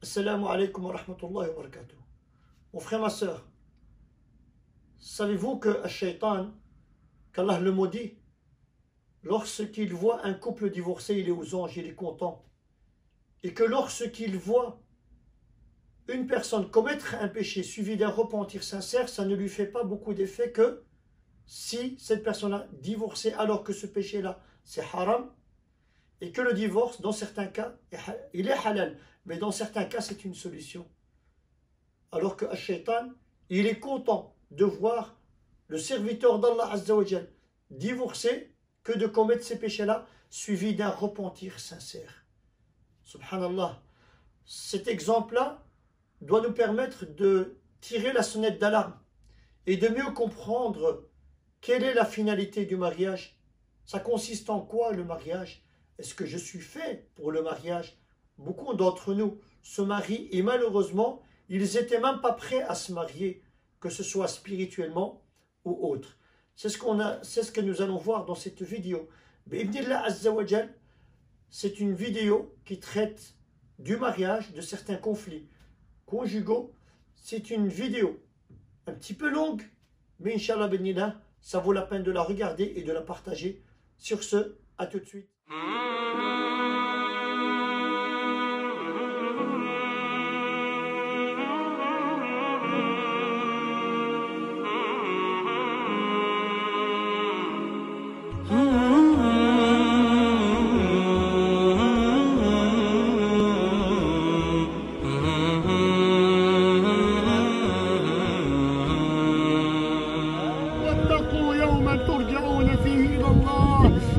Assalamu alaikum wa rahmatullahi wa barakatuh. Mon frère, ma soeur, savez-vous que Ash-Shaytan, qu'Allah le maudit, lorsqu'il voit un couple divorcé, il est aux anges, il est content. Et que lorsqu'il voit une personne commettre un péché suivi d'un repentir sincère, ça ne lui fait pas beaucoup d'effet que si cette personne a divorcé alors que ce péché-là, c'est haram, et que le divorce, dans certains cas, il est halal, mais dans certains cas, c'est une solution. Alors que Ash-Shaytan, il est content de voir le serviteur d'Allah Azza wa Jal divorcer que de commettre ces péchés-là, suivi d'un repentir sincère. Subhanallah. Cet exemple-là doit nous permettre de tirer la sonnette d'alarme et de mieux comprendre quelle est la finalité du mariage. Ça consiste en quoi le mariage? Est-ce que je suis fait pour le mariage? Beaucoup d'entre nous se marient et malheureusement, ils n'étaient même pas prêts à se marier, que ce soit spirituellement ou autre. C'est ce que nous allons voir dans cette vidéo. Bi'idhnillah Azza wa Jal, c'est une vidéo qui traite du mariage, de certains conflits conjugaux. C'est une vidéo un petit peu longue, mais Inch'Allah bi'idhnillah, ça vaut la peine de la regarder et de la partager. Sur ce, à tout de suite.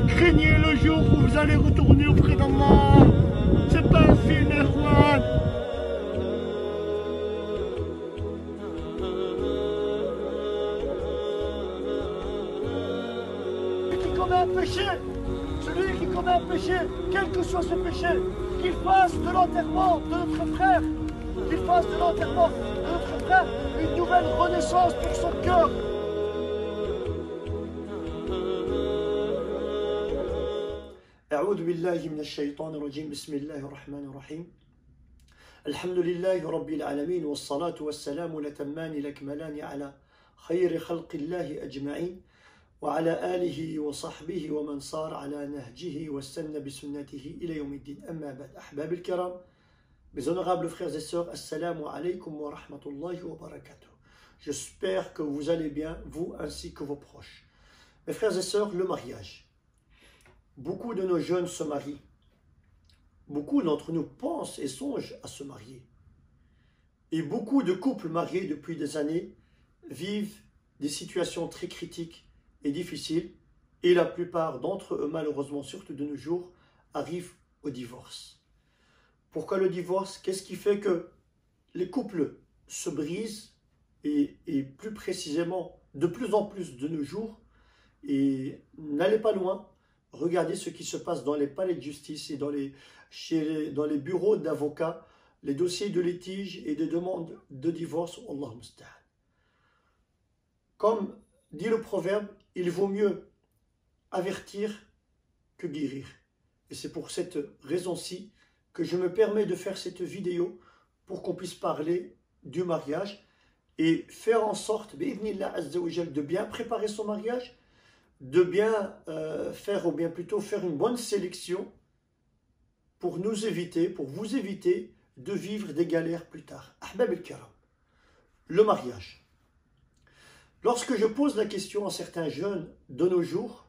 Craignez le jour où vous allez retourner auprès d'Allah. C'est pas un film, Ikhwan. Celui qui commet un péché, quel que soit ce péché, qu'il fasse de l'enterrement de notre frère, une nouvelle renaissance pour son cœur. أعوذ بالله من الشيطان الرجيم بسم الله الرحمن الرحيم الحمد لله رب العالمين والصلاة والسلام الأتمان الأكملان على خير خلق الله أجمعين وعلى آله وصحبه ومن صار على نهجه واستنى بسنته إلى يوم الدين أما بعد أحباب الكرام mes honorables frères et sœurs assalamu alaikum wa rahmatullahi wa barakatuh. J'espère que vous allez bien, vous ainsi que vos proches. Mes frères et sœurs, le mariage. Beaucoup de nos jeunes se marient. Beaucoup d'entre nous pensent et songent à se marier. Et beaucoup de couples mariés depuis des années vivent des situations très critiques et difficiles. Et la plupart d'entre eux, malheureusement, surtout de nos jours, arrivent au divorce. Pourquoi le divorce? Qu'est-ce qui fait que les couples se brisent et plus précisément, de plus en plus de nos jours? Et n'allez pas loin. Regardez ce qui se passe dans les palais de justice et dans les bureaux d'avocats, les dossiers de litige et de demandes de divorce. Allah musta'an. Comme dit le proverbe, il vaut mieux avertir que guérir. Et c'est pour cette raison-ci que je me permets de faire cette vidéo pour qu'on puisse parler du mariage et faire en sorte, bi'idhnillah azza wa jal, de bien préparer son mariage, de bien faire une bonne sélection pour nous éviter, pour vous éviter de vivre des galères plus tard. Ahbab al-Karam, le mariage. Lorsque je pose la question à certains jeunes de nos jours,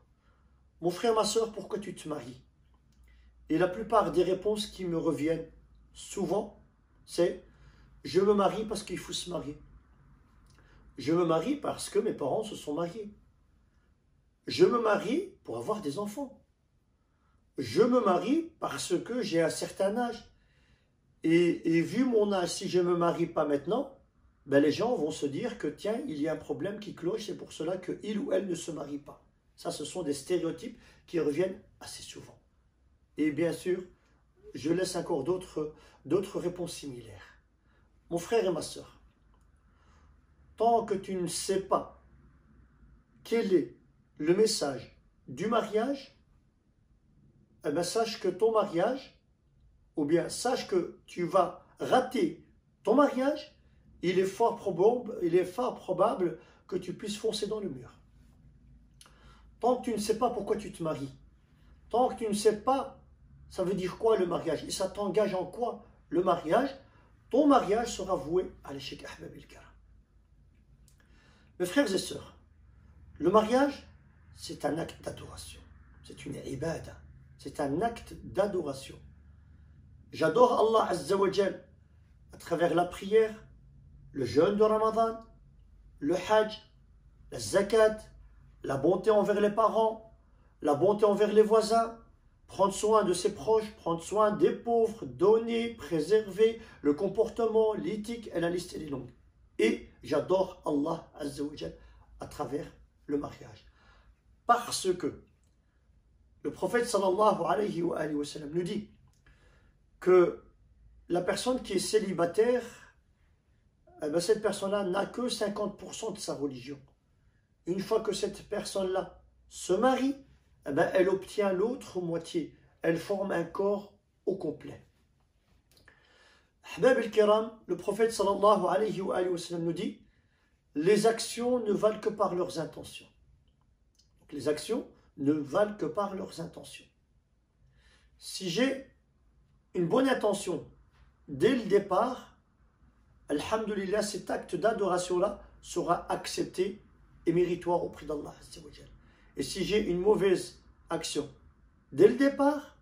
mon frère, ma soeur, pourquoi tu te maries? Et la plupart des réponses qui me reviennent souvent, c'est je me marie parce qu'il faut se marier. Je me marie parce que mes parents se sont mariés. Je me marie pour avoir des enfants. Je me marie parce que j'ai un certain âge. Et vu mon âge, si je ne me marie pas maintenant, ben les gens vont se dire que tiens, il y a un problème qui cloche, c'est pour cela qu'il ou elle ne se marie pas. Ça, ce sont des stéréotypes qui reviennent assez souvent. Et bien sûr, je laisse encore d'autres réponses similaires. Mon frère et ma soeur, tant que tu ne sais pas quel est le message du mariage, eh bien, sache que ton mariage, ou bien sache que tu vas raté ton mariage, il est fort probable que tu puisses foncer dans le mur. Tant que tu ne sais pas pourquoi tu te maries, tant que tu ne sais pas, ça veut dire quoi le mariage, et ça t'engage en quoi le mariage, ton mariage sera voué à l'échec. Ahbab al-Kiram. Mes frères et sœurs, le mariage, c'est un acte d'adoration. C'est une ibada. C'est un acte d'adoration. J'adore Allah Azza wa Jal à travers la prière, le jeûne de Ramadan, le hajj, la zakat, la bonté envers les parents, la bonté envers les voisins, prendre soin de ses proches, prendre soin des pauvres, donner, préserver, le comportement, l'éthique, et la liste est longue. Et j'adore Allah Azza wa Jal à travers le mariage. Parce que le prophète sallallahu alayhi wa sallam nous dit que la personne qui est célibataire, eh bien cette personne-là n'a que 50% de sa religion. Une fois que cette personne-là se marie, eh bien elle obtient l'autre moitié. Elle forme un corps au complet. Ahbab al-Kiram, le prophète sallallahu alayhi wa sallam nous dit: les actions ne valent que par leurs intentions. Donc, les actions ne valent que par leurs intentions. Si j'ai une bonne intention dès le départ, alhamdulillah, cet acte d'adoration-là sera accepté et méritoire auprès d'Allah. Et si j'ai une mauvaise action dès le départ,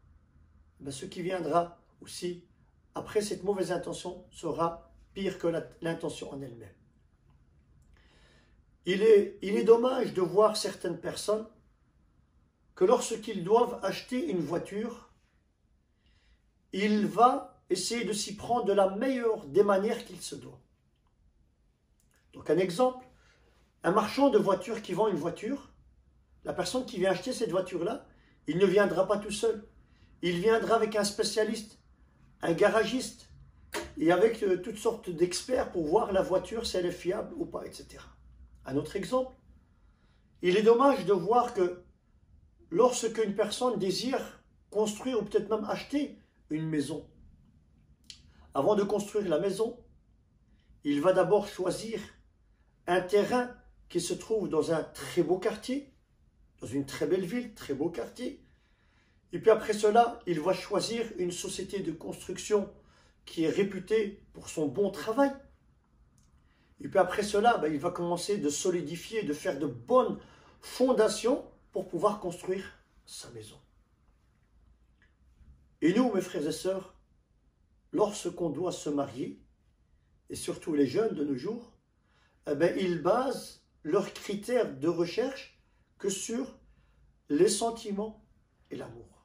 ben ce qui viendra aussi après cette mauvaise intention sera pire que l'intention en elle-même. Il est dommage de voir certaines personnes que lorsqu'ils doivent acheter une voiture, il va essayer de s'y prendre de la meilleure des manières qu'il se doit. Donc un exemple, un marchand de voitures qui vend une voiture, la personne qui vient acheter cette voiture-là, il ne viendra pas tout seul. Il viendra avec un spécialiste, un garagiste, et avec toutes sortes d'experts pour voir la voiture, si elle est fiable ou pas, etc. Un autre exemple, il est dommage de voir que lorsque une personne désire construire ou peut-être même acheter une maison, avant de construire la maison, il va d'abord choisir un terrain qui se trouve dans un très beau quartier, dans une très belle ville, très beau quartier. Et puis après cela, il va choisir une société de construction qui est réputée pour son bon travail. Et puis après cela, il va commencer de solidifier, de faire de bonnes fondations pour pouvoir construire sa maison. Et nous, mes frères et sœurs, lorsqu'on doit se marier, et surtout les jeunes de nos jours, ils basent leurs critères de recherche que sur les sentiments et l'amour.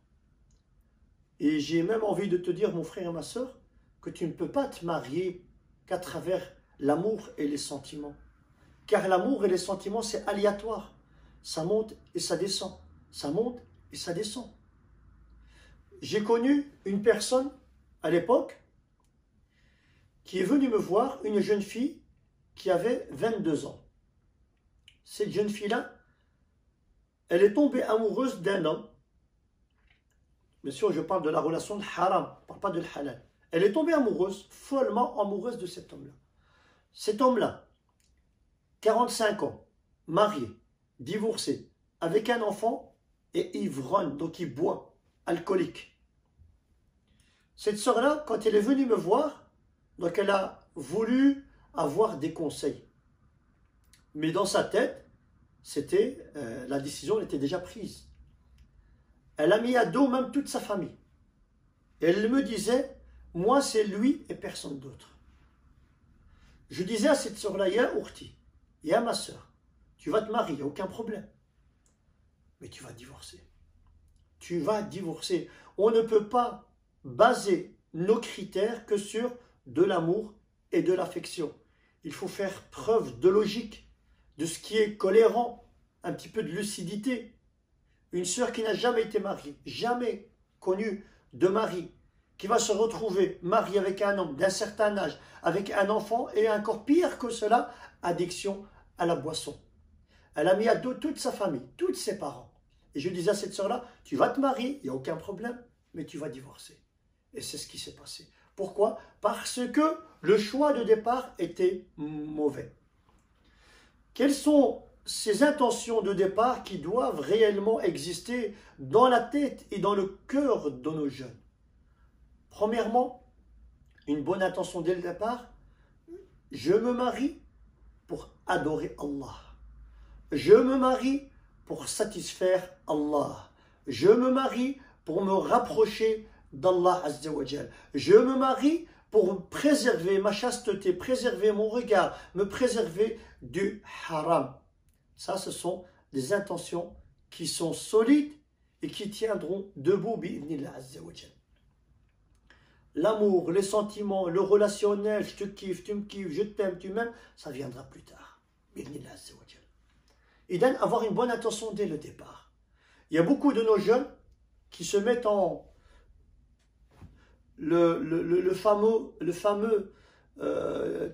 Et j'ai même envie de te dire, mon frère et ma sœur, que tu ne peux pas te marier qu'à travers l'amour et les sentiments. Car l'amour et les sentiments, c'est aléatoire. Ça monte et ça descend. Ça monte et ça descend. J'ai connu une personne à l'époque qui est venue me voir, une jeune fille qui avait 22 ans. Cette jeune fille-là, elle est tombée amoureuse d'un homme. Bien sûr, je parle de la relation de haram, je ne parle pas de halal. Elle est tombée amoureuse, follement amoureuse de cet homme-là. Cet homme-là, 45 ans, marié, divorcé, avec un enfant et ivrogne, donc il boit, alcoolique. Cette sœur-là, quand elle est venue me voir, donc elle a voulu avoir des conseils. Mais dans sa tête, la décision était déjà prise. Elle a mis à dos même toute sa famille. Et elle me disait, moi c'est lui et personne d'autre. Je disais à cette sœur-là, ya Ourti, ya ma sœur, tu vas te marier, il n'y a aucun problème. Mais tu vas divorcer. Tu vas divorcer. On ne peut pas baser nos critères que sur de l'amour et de l'affection. Il faut faire preuve de logique, de ce qui est cohérent, un petit peu de lucidité. Une sœur qui n'a jamais été mariée, jamais connue de mari, qui va se retrouver mariée avec un homme d'un certain âge, avec un enfant et encore pire que cela, addiction à la boisson. Elle a mis à dos toute sa famille, tous ses parents. Et je disais à cette sœur-là, tu vas te marier, il n'y a aucun problème, mais tu vas divorcer. Et c'est ce qui s'est passé. Pourquoi? Parce que le choix de départ était mauvais. Quelles sont ces intentions de départ qui doivent réellement exister dans la tête et dans le cœur de nos jeunes? Premièrement, une bonne intention dès le départ, je me marie pour adorer Allah. Je me marie pour satisfaire Allah. Je me marie pour me rapprocher d'Allah Azza wa Jal. Je me marie pour préserver ma chasteté, préserver mon regard, me préserver du haram. Ça, ce sont des intentions qui sont solides et qui tiendront debout bi'idhnillah Azza wa Jal. L'amour, les sentiments, le relationnel, je te kiffe, tu me kiffes, je t'aime, tu m'aimes, ça viendra plus tard. Bi'idhnillah Azza wa Jal. Et donc, avoir une bonne intention dès le départ. Il y a beaucoup de nos jeunes qui se mettent en le fameux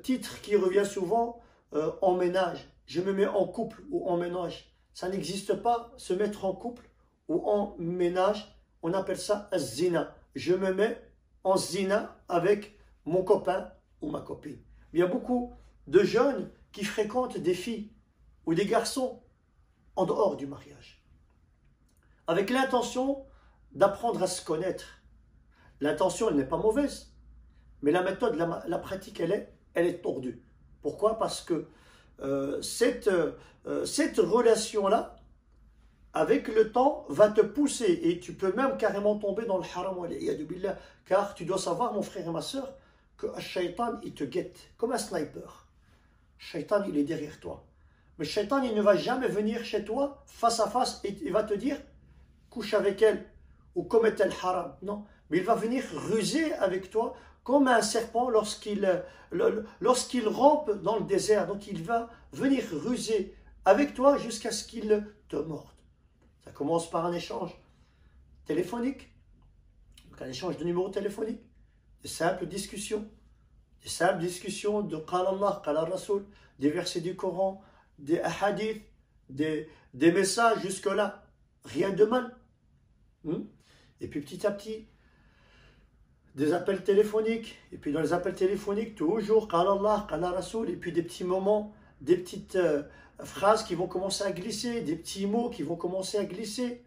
titre qui revient souvent en ménage. Je me mets en couple ou en ménage. Ça n'existe pas, se mettre en couple ou en ménage. On appelle ça zina. Je me mets en zina avec mon copain ou ma copine. Il y a beaucoup de jeunes qui fréquentent des filles ou des garçons en dehors du mariage, avec l'intention d'apprendre à se connaître. L'intention, elle n'est pas mauvaise, mais la méthode, la pratique, elle est tordue. Pourquoi? Parce que cette relation-là, avec le temps, va te pousser et tu peux même carrément tomber dans le haram, car tu dois savoir, mon frère et ma soeur, que le shaitan, il te guette comme un sniper. Le shaitan, il est derrière toi. Mais le shaitan, il ne va jamais venir chez toi face à face et il va te dire couche avec elle ou commette le haram. Non, mais il va venir ruser avec toi comme un serpent lorsqu'il rampe dans le désert. Donc il va venir ruser avec toi jusqu'à ce qu'il te morde. Ça commence par un échange téléphonique, donc un échange de numéros téléphoniques, des simples discussions de Qala Allah, Qala Rasoul, des versets du Coran, des hadiths, des messages jusque-là, rien de mal. Et puis petit à petit, des appels téléphoniques, et puis dans les appels téléphoniques, toujours Qala Allah, Qala Rasoul, et puis des petits moments, des petites phrases qui vont commencer à glisser, des petits mots qui vont commencer à glisser,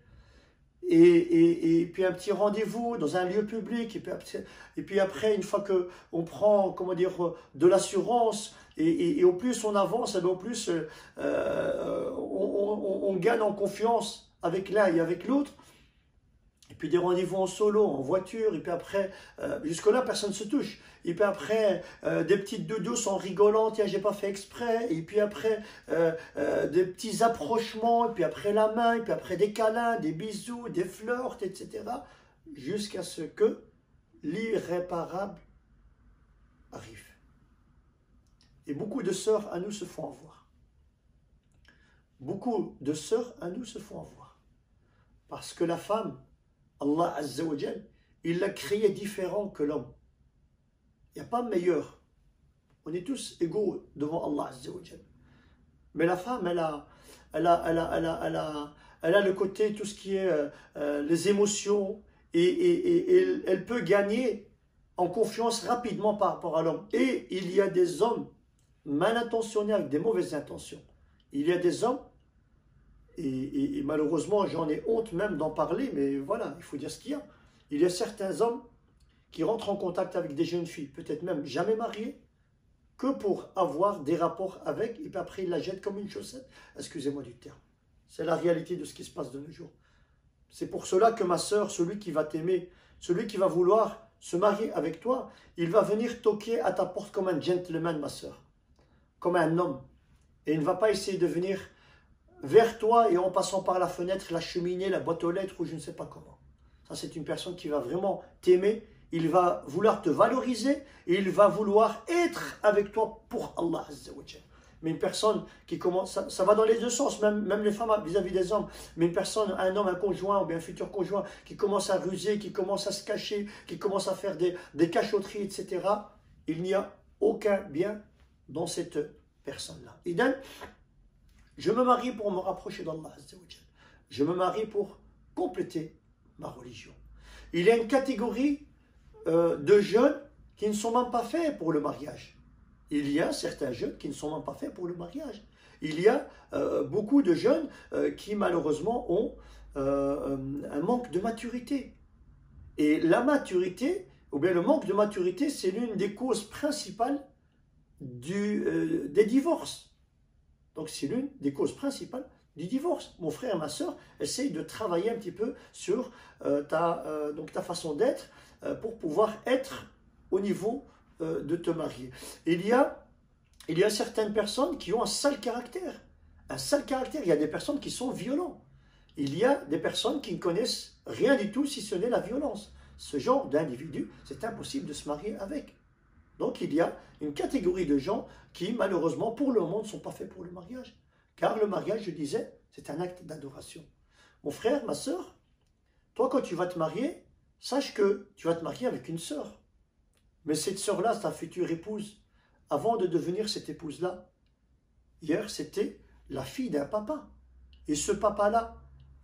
et puis un petit rendez-vous dans un lieu public, et puis après, une fois qu'on prend, comment dire, de l'assurance, et au plus on avance, au plus on gagne en confiance avec l'un et avec l'autre. Et puis des rendez-vous en solo, en voiture, et puis après, jusque-là, personne ne se touche. Et puis après, des petites douces en rigolant, tiens, j'ai pas fait exprès. Et puis après, des petits approchements, et puis après la main, et puis après des câlins, des bisous, des flirts, etc. Jusqu'à ce que l'irréparable arrive. Et beaucoup de sœurs à nous se font avoir. Beaucoup de sœurs à nous se font avoir. Parce que la femme, Allah Azza wa Jal, il l'a créé différent que l'homme. Il n'y a pas meilleur. On est tous égaux devant Allah Azza wa Jal. Mais la femme, elle a le côté, tout ce qui est les émotions, et elle peut gagner en confiance rapidement par rapport à l'homme. Et il y a des hommes mal intentionnés avec des mauvaises intentions. Il y a des hommes, et malheureusement j'en ai honte même d'en parler, mais voilà, il faut dire ce qu'il y a. Il y a certains hommes qui rentrent en contact avec des jeunes filles, peut-être même jamais mariées, que pour avoir des rapports avec, et puis après ils la jettent comme une chaussette. Excusez-moi du terme. C'est la réalité de ce qui se passe de nos jours. C'est pour cela que ma sœur, celui qui va t'aimer, celui qui va vouloir se marier avec toi, il va venir toquer à ta porte comme un gentleman, ma sœur, comme un homme. Et il ne va pas essayer de venir vers toi et en passant par la fenêtre, la cheminée, la boîte aux lettres ou je ne sais pas comment. Ça, c'est une personne qui va vraiment t'aimer. Il va vouloir te valoriser et il va vouloir être avec toi pour Allah Azza wa Jal. Mais une personne qui commence, ça va dans les deux sens, même les femmes vis-à-vis des hommes. Mais une personne, un homme, un conjoint ou bien un futur conjoint qui commence à ruser, qui commence à se cacher, qui commence à faire des cachotteries, etc. Il n'y a aucun bien dans cette personne-là. Et donc, je me marie pour me rapprocher d'Allah Azza wa Jal. Je me marie pour compléter ma religion. Il y a une catégorie de jeunes qui ne sont même pas faits pour le mariage. Il y a certains jeunes qui ne sont même pas faits pour le mariage. Il y a beaucoup de jeunes qui malheureusement ont un manque de maturité. Et la maturité, ou bien le manque de maturité, c'est l'une des causes principales des divorces. Donc c'est l'une des causes principales du divorce. Mon frère et ma soeur essayent de travailler un petit peu sur ta façon d'être pour pouvoir être au niveau de te marier. Il y a certaines personnes qui ont un sale caractère. Un sale caractère. Il y a des personnes qui sont violentes. Il y a des personnes qui ne connaissent rien du tout si ce n'est la violence. Ce genre d'individu, c'est impossible de se marier avec. Donc il y a une catégorie de gens qui malheureusement pour le moment ne sont pas faits pour le mariage. Car le mariage, je disais, c'est un acte d'adoration. Mon frère, ma soeur, toi quand tu vas te marier, sache que tu vas te marier avec une sœur. Mais cette sœur-là, ta future épouse, avant de devenir cette épouse-là, hier c'était la fille d'un papa. Et ce papa-là,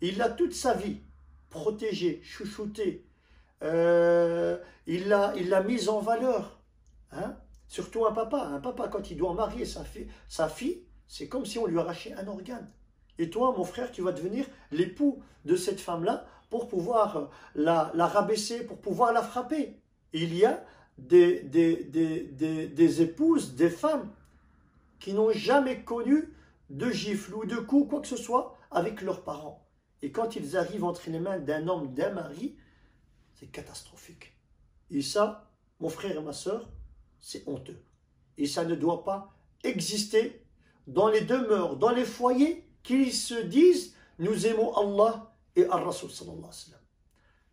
il l'a toute sa vie protégé, chouchouté, il l'a mise en valeur. Hein? Surtout un papa quand il doit marier sa fille, c'est comme si on lui arrachait un organe. Et toi, mon frère, tu vas devenir l'époux de cette femme-là pour pouvoir la rabaisser, pour pouvoir la frapper. Il y a des épouses, des femmes qui n'ont jamais connu de gifles ou de coups, quoi que ce soit, avec leurs parents. Et quand ils arrivent entre les mains d'un homme, d'un mari, c'est catastrophique. Et ça, mon frère et ma soeur, c'est honteux. Et ça ne doit pas exister dans les demeures, dans les foyers qui se disent « Nous aimons Allah et Ar-Rasul sallallahu alayhi wa sallam ».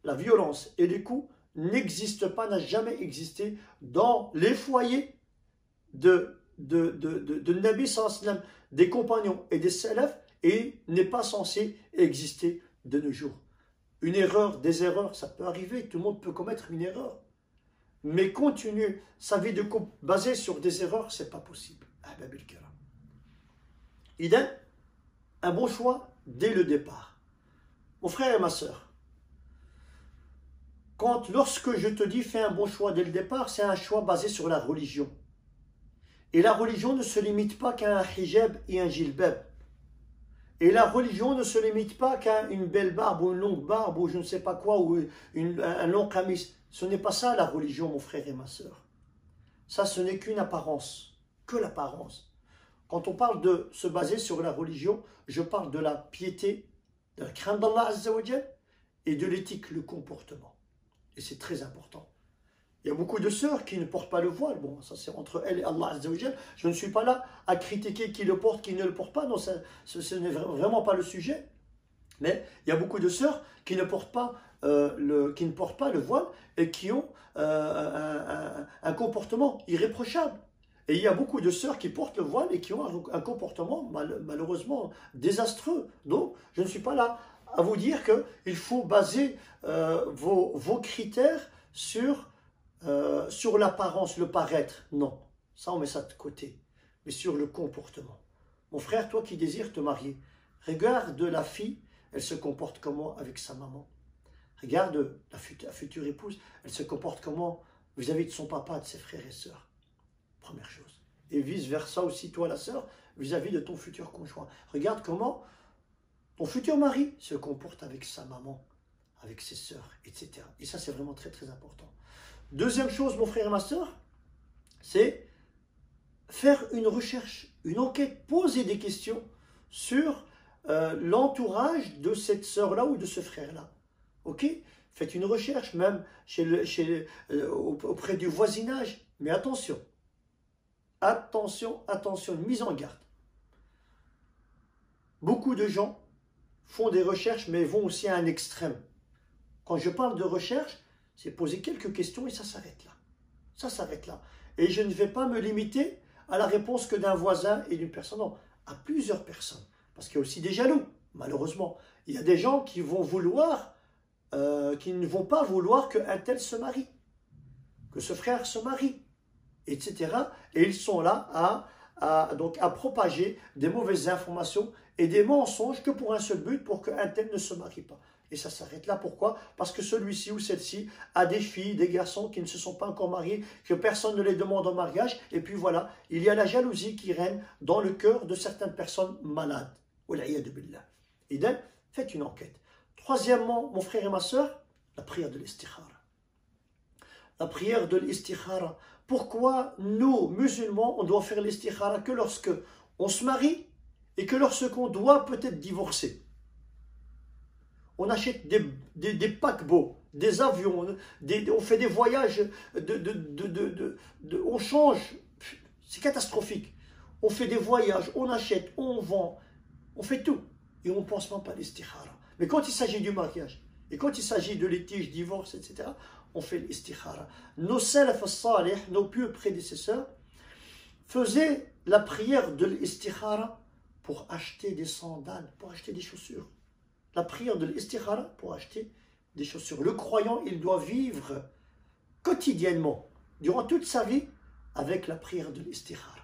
La violence et les coups n'existent pas, n'a jamais existé dans les foyers de Nabi sallallahu alayhi wa sallam, des compagnons et des salafs, et n'est pas censé exister de nos jours. Une erreur, des erreurs, ça peut arriver, tout le monde peut commettre une erreur. Mais continuer sa vie de couple basée sur des erreurs, c'est pas possible. Idem, un bon choix dès le départ. Mon frère et ma soeur, lorsque je te dis fais un bon choix dès le départ, c'est un choix basé sur la religion. Et la religion ne se limite pas qu'à un hijab et un jilbab. Et la religion ne se limite pas qu'à une belle barbe ou une longue barbe ou je ne sais pas quoi ou un long camis. Ce n'est pas ça la religion, mon frère et ma soeur. Ça, ce n'est qu'une apparence, que l'apparence. Quand on parle de se baser sur la religion, je parle de la piété, de la crainte d'Allah Azza wa Jal et de l'éthique, le comportement. Et c'est très important. Il y a beaucoup de sœurs qui ne portent pas le voile. Bon, ça c'est entre elles et Allah Azza wa Jal. Je ne suis pas là à critiquer qui le porte, qui ne le porte pas. Non, ce n'est vraiment pas le sujet. Mais il y a beaucoup de sœurs qui ne portent pas le voile et qui ont un comportement irréprochable. Et il y a beaucoup de sœurs qui portent le voile et qui ont un comportement malheureusement désastreux. Donc, je ne suis pas là à vous dire qu'il faut baser vos critères sur l'apparence, le paraître. Non, ça on met ça de côté. Mais sur le comportement. Mon frère, toi qui désires te marier, regarde la fille, elle se comporte comment avec sa maman. Regarde la future épouse, elle se comporte comment vis-à-vis de son papa, de ses frères et sœurs. Première chose. Et vice-versa aussi, toi la sœur, vis-à-vis de ton futur conjoint. Regarde comment ton futur mari se comporte avec sa maman, avec ses sœurs, etc. Et ça, c'est vraiment très, très important. Deuxième chose, mon frère et ma sœur, c'est faire une recherche, une enquête, poser des questions sur l'entourage de cette sœur-là ou de ce frère-là. Ok? Faites une recherche, même auprès du voisinage. Mais attention, attention, attention, une mise en garde. Beaucoup de gens font des recherches, mais vont aussi à un extrême. Quand je parle de recherche, c'est poser quelques questions et ça s'arrête là. Ça s'arrête là. Et je ne vais pas me limiter à la réponse que d'un voisin et d'une personne, non, à plusieurs personnes. Parce qu'il y a aussi des jaloux, malheureusement. Il y a des gens qui vont vouloir, qui ne vont pas vouloir qu'un tel se marie, que ce frère se marie, etc. Et ils sont là à propager des mauvaises informations et des mensonges que pour un seul but, pour qu'un tel ne se marie pas. Et ça s'arrête là. Pourquoi? Parce que celui-ci ou celle-ci a des filles, des garçons qui ne se sont pas encore mariés, que personne ne les demande en mariage. Et puis voilà, il y a la jalousie qui règne dans le cœur de certaines personnes malades. Et donc, faites une enquête. Troisièmement, mon frère et ma soeur, la prière de l'istikhara. La prière de l'istikhara. Pourquoi nous, musulmans, on doit faire l'istikhara que lorsque on se marie et que lorsqu'on doit peut-être divorcer? On achète des paquebots, des avions, on fait des voyages, on change, c'est catastrophique. On fait des voyages, on achète, on vend, on fait tout. Et on ne pense même pas à l'istikhara. Mais quand il s'agit du mariage, et quand il s'agit de litige, divorce, etc., on fait l'istikhara. Nos salaf salih, nos pieux prédécesseurs, faisaient la prière de l'istikhara pour acheter des sandales, pour acheter des chaussures. La prière de l'istikhara pour acheter des chaussures. Le croyant, il doit vivre quotidiennement, durant toute sa vie, avec la prière de l'istikhara.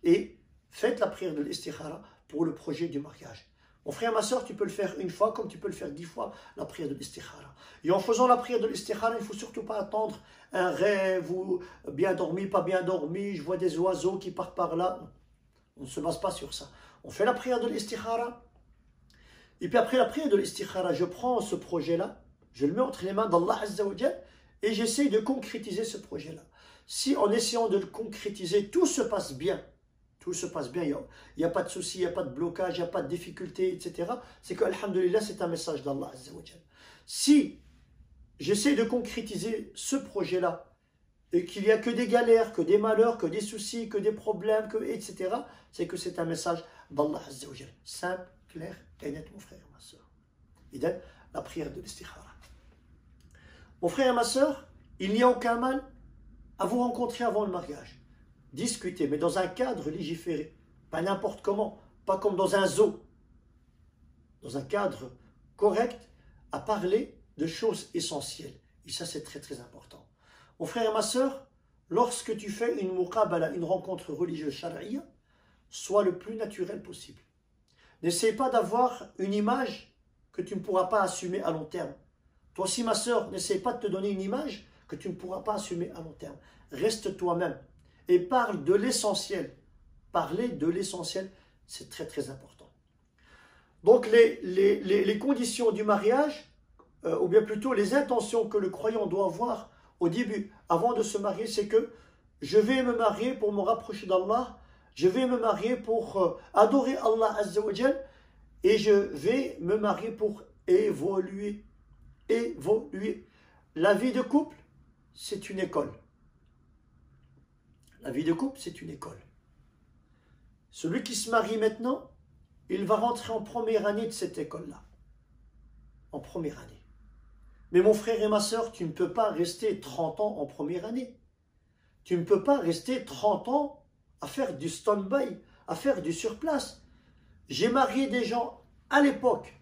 Et faites la prière de l'istikhara pour le projet du mariage. Mon frère, ma soeur, tu peux le faire une fois comme tu peux le faire 10 fois, la prière de l'istikhara. Et en faisant la prière de l'istikhara, il ne faut surtout pas attendre un rêve ou bien dormi, pas bien dormi, je vois des oiseaux qui partent par là. Non. On ne se base pas sur ça. On fait la prière de l'istikhara. Et puis après la prière de l'istikhara, je prends ce projet-là, je le mets entre les mains d'Allah Azza wa Jal et j'essaie de concrétiser ce projet-là. Si en essayant de le concrétiser, tout se passe bien, il n'y a pas de souci, il n'y a pas de blocage, il n'y a pas de difficulté, etc. C'est que, alhamdulillah, c'est un message d'Allah Azza wa Jal. Si j'essaie de concrétiser ce projet-là, et qu'il n'y a que des galères, que des malheurs, que des soucis, que des problèmes, etc., c'est que c'est un message d'Allah Azza wa Jal. Simple, clair et net, mon frère et ma soeur. Et donc, la prière de l'istikhara. Mon frère et ma soeur, il n'y a aucun mal à vous rencontrer avant le mariage. Discuter, mais dans un cadre légiféré, pas n'importe comment, pas comme dans un zoo, dans un cadre correct, à parler de choses essentielles. Et ça, c'est très très important. Mon frère et ma soeur, lorsque tu fais une muqabala, une rencontre religieuse shari'a, sois le plus naturel possible. N'essaie pas d'avoir une image que tu ne pourras pas assumer à long terme. Toi aussi, ma soeur, n'essaie pas de te donner une image que tu ne pourras pas assumer à long terme. Reste toi-même et parle de l'essentiel. Parler de l'essentiel, c'est très très important. Donc les conditions du mariage, ou bien plutôt les intentions que le croyant doit avoir au début, avant de se marier, c'est que je vais me marier pour me rapprocher d'Allah, je vais me marier pour adorer Allah Azza wa Jal, et je vais me marier pour évoluer. La vie de couple, c'est une école. La vie de couple, c'est une école. Celui qui se marie maintenant, il va rentrer en première année de cette école-là. En première année. Mais mon frère et ma soeur, tu ne peux pas rester 30 ans en première année. Tu ne peux pas rester 30 ans à faire du stand-by, à faire du surplace. J'ai marié des gens à l'époque,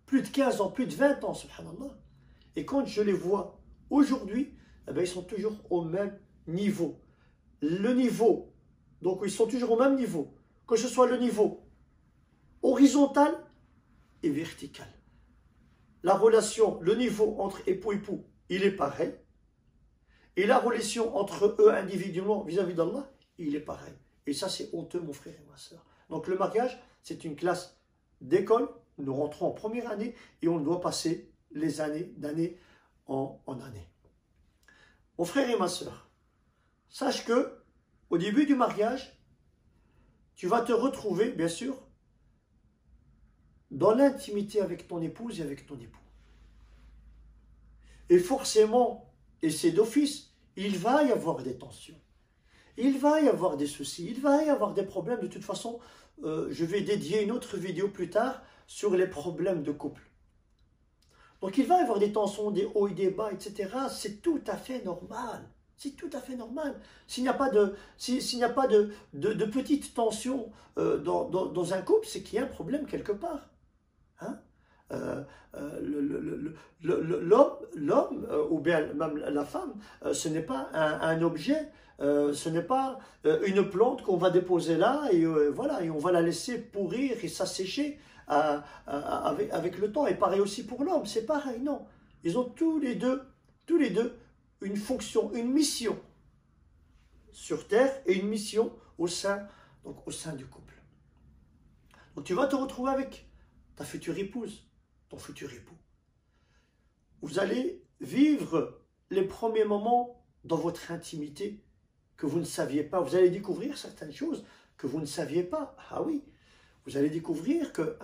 plus de 15 ans, plus de 20 ans, subhanallah. Et quand je les vois aujourd'hui, eh bien, ils sont toujours au même niveau. Le niveau, donc ils sont toujours au même niveau, que ce soit le niveau horizontal et vertical. La relation, le niveau entre époux, il est pareil. Et la relation entre eux individuellement vis-à-vis d'Allah, il est pareil. Et ça, c'est honteux, mon frère et ma soeur. Donc le mariage, c'est une classe d'école. Nous rentrons en première année et on doit passer les années d'année en année. Mon frère et ma soeur, sache que au début du mariage, tu vas te retrouver, bien sûr, dans l'intimité avec ton épouse et avec ton époux. Et forcément, et c'est d'office, il va y avoir des tensions. Il va y avoir des soucis, il va y avoir des problèmes. De toute façon, je vais dédier une autre vidéo plus tard sur les problèmes de couple. Donc il va y avoir des tensions, des hauts et des bas, etc. C'est tout à fait normal. C'est tout à fait normal. S'il n'y a pas de petites tensions dans un couple, c'est qu'il y a un problème quelque part. Hein? L'homme, ou bien même la femme, ce n'est pas un objet, ce n'est pas une plante qu'on va déposer là et voilà, et on va la laisser pourrir et s'assécher avec le temps. Et pareil aussi pour l'homme, c'est pareil, non. Ils ont tous les deux, une fonction, une mission sur terre et une mission au sein du couple. Donc tu vas te retrouver avec ta future épouse, ton futur époux. Vous allez vivre les premiers moments dans votre intimité que vous ne saviez pas. Vous allez découvrir certaines choses que vous ne saviez pas. Ah oui, vous allez découvrir que,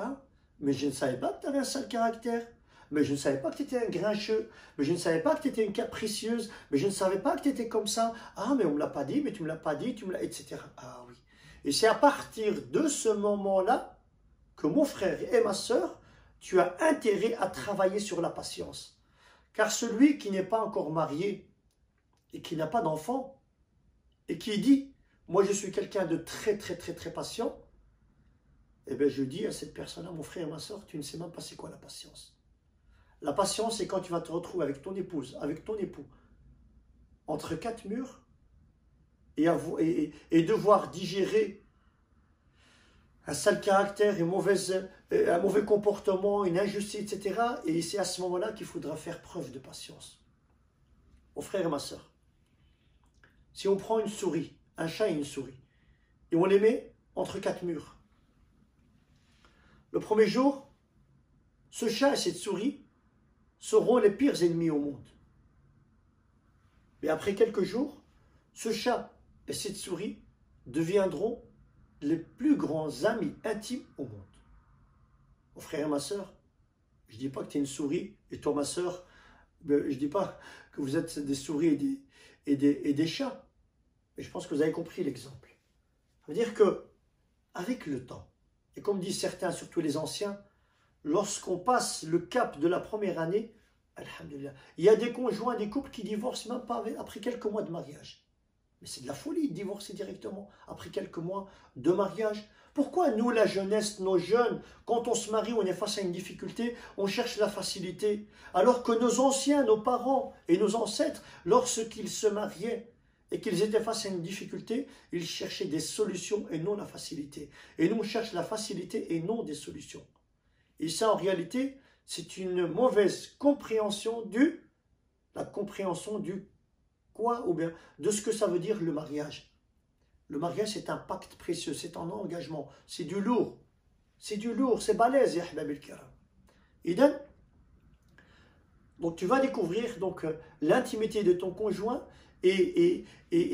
mais je ne savais pas que tu avais un sale caractère. Mais je ne savais pas que tu étais un grincheux. Mais je ne savais pas que tu étais une capricieuse. Mais je ne savais pas que tu étais comme ça. Ah, mais on ne me l'a pas dit, mais tu ne me l'as pas dit, etc. Ah oui. Et c'est à partir de ce moment-là que mon frère et ma sœur, tu as intérêt à travailler sur la patience. Car celui qui n'est pas encore marié et qui n'a pas d'enfant et qui dit « Moi, je suis quelqu'un de très, très, très, très patient », eh bien, je dis à cette personne-là, mon frère et ma sœur, tu ne sais même pas c'est quoi la patience. La patience, c'est quand tu vas te retrouver avec ton épouse, avec ton époux, entre quatre murs et devoir digérer un sale caractère, un mauvais comportement, une injustice, etc. Et c'est à ce moment-là qu'il faudra faire preuve de patience. Mon frère et ma sœur, si on prend une souris, un chat et une souris, et on les met entre quatre murs, le premier jour, ce chat et cette souris seront les pires ennemis au monde. Mais après quelques jours, ce chat et cette souris deviendront les plus grands amis intimes au monde. Mon frère et ma sœur, je ne dis pas que tu es une souris, et toi ma sœur, je ne dis pas que vous êtes des souris et des chats, mais je pense que vous avez compris l'exemple. Ça veut dire que, avec le temps, et comme disent certains, surtout les anciens, lorsqu'on passe le cap de la première année, alhamdoulilah, il y a des conjoints, des couples qui divorcent même pas après quelques mois de mariage. Mais c'est de la folie de divorcer directement après quelques mois de mariage. Pourquoi nous, la jeunesse, nos jeunes, quand on se marie, on est face à une difficulté, on cherche la facilité, alors que nos anciens, nos parents et nos ancêtres, lorsqu'ils se mariaient et qu'ils étaient face à une difficulté, ils cherchaient des solutions et non la facilité. Et nous, on cherche la facilité et non des solutions. Et ça, en réalité, c'est une mauvaise compréhension la compréhension du quoi, ou bien de ce que ça veut dire le mariage. Le mariage, c'est un pacte précieux, c'est un engagement, c'est du lourd, c'est balèze, ya ahbab al-kiram. Donc tu vas découvrir l'intimité de ton conjoint et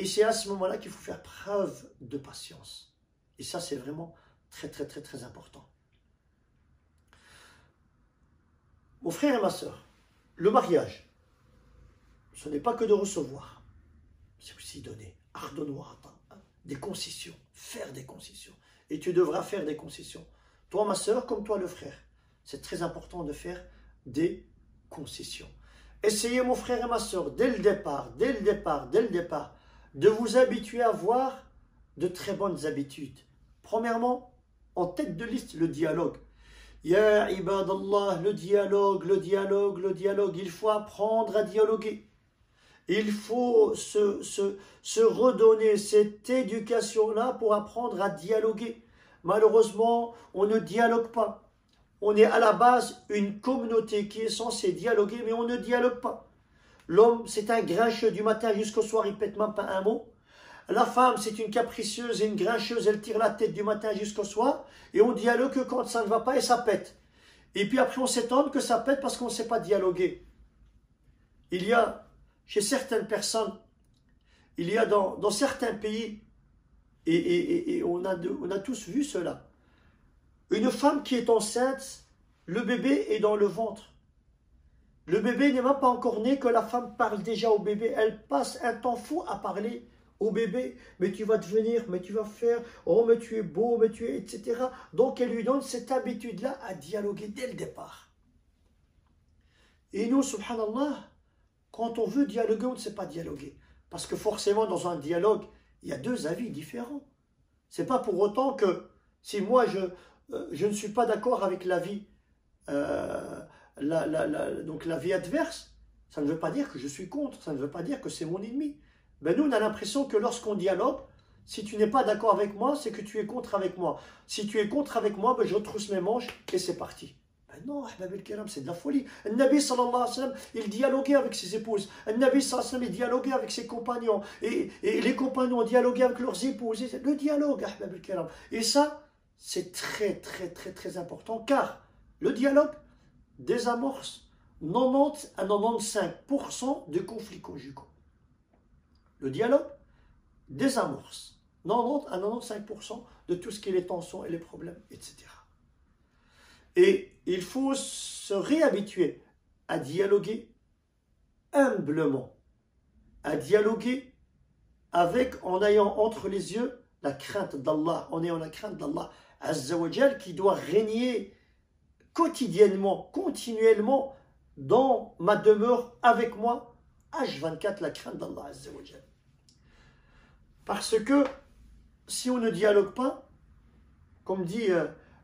c'est à ce moment-là qu'il faut faire preuve de patience. Et ça, c'est vraiment très, très, très, très important. Mon frère et ma sœur, le mariage, ce n'est pas que de recevoir, c'est aussi donner, des concessions, faire des concessions. Et tu devras faire des concessions. Toi, ma sœur, comme toi, le frère, c'est très important de faire des concessions. Essayez, mon frère et ma sœur, dès le départ, de vous habituer à avoir de très bonnes habitudes. Premièrement, en tête de liste, le dialogue. Ya ibadallah, le dialogue, il faut apprendre à dialoguer. Il faut se redonner cette éducation-là pour apprendre à dialoguer. Malheureusement, on ne dialogue pas. On est à la base une communauté qui est censée dialoguer, mais on ne dialogue pas. L'homme, c'est un grincheux du matin jusqu'au soir, il ne pète même pas un mot. La femme, c'est une capricieuse et une grincheuse, elle tire la tête du matin jusqu'au soir, et on dialogue que quand ça ne va pas et ça pète. Et puis après, on s'étonne que ça pète parce qu'on ne sait pas dialoguer. Il y a, chez certaines personnes, il y a dans certains pays, et on a tous vu cela, une femme qui est enceinte, le bébé est dans le ventre. Le bébé n'est même pas encore né que la femme parle déjà au bébé. Elle passe un temps fou à parler au bébé. Mais tu vas devenir, mais tu vas faire, oh mais tu es beau, mais tu es, etc. Donc elle lui donne cette habitude-là à dialoguer dès le départ. Et nous, subhanallah, quand on veut dialoguer, on ne sait pas dialoguer. Parce que forcément, dans un dialogue, il y a deux avis différents. Ce n'est pas pour autant que si moi, je ne suis pas d'accord avec l'avis, donc l'avis adverse, ça ne veut pas dire que je suis contre, ça ne veut pas dire que c'est mon ennemi. Ben nous, on a l'impression que lorsqu'on dialogue, Si tu n'es pas d'accord avec moi, c'est que tu es contre avec moi. Si tu es contre avec moi, ben je retrousse mes manches et c'est parti. Ben non, ahbab al-kiram, c'est de la folie. Le Nabi sallallahu alayhi wa sallam, il dialoguait avec ses épouses. Le Nabi sallallahu alayhi wa sallam, il dialoguait avec ses compagnons. Et les compagnons dialoguaient avec leurs épouses. Le dialogue, ahbab al-kiram. Et ça, c'est très, très, très, très important. Car le dialogue désamorce 90 à 95% de conflits conjugaux. Le dialogue désamorce 90 à 95% de tout ce qui est les tensions et les problèmes, etc. Et il faut se réhabituer à dialoguer humblement, à dialoguer en ayant entre les yeux la crainte d'Allah, en ayant la crainte d'Allah Azza wa Jal qui doit régner quotidiennement, continuellement dans ma demeure avec moi, H24, la crainte d'Allah Azza wa Jal. Parce que si on ne dialogue pas, comme dit